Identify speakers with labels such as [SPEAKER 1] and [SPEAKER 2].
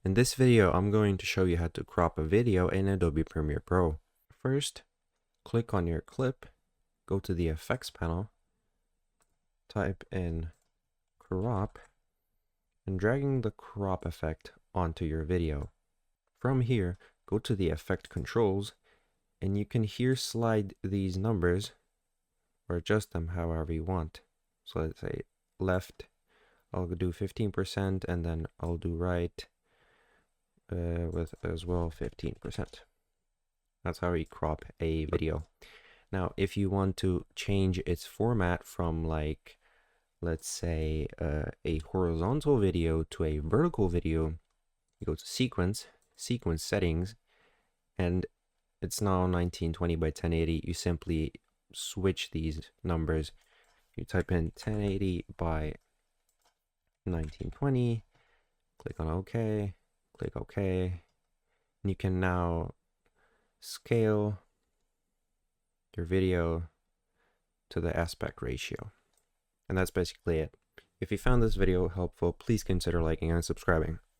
[SPEAKER 1] In this video, I'm going to show you how to crop a video in Adobe Premiere Pro. First, click on your clip, go to the effects panel, type in crop, and dragging the crop effect onto your video. From here, go to the effect controls, and you can here slide these numbers or adjust them however you want. So let's say left, I'll do 15%, and then I'll do right with as well 15%. That's how we crop a video. Now, if you want to change its format from, like, let's say a horizontal video to a vertical video, you go to sequence settings, and it's now 1920 by 1080. You simply switch these numbers. You type in 1080 by 1920, click on OK, click OK, and you can now scale your video to the aspect ratio. And that's basically it. If you found this video helpful, please consider liking and subscribing.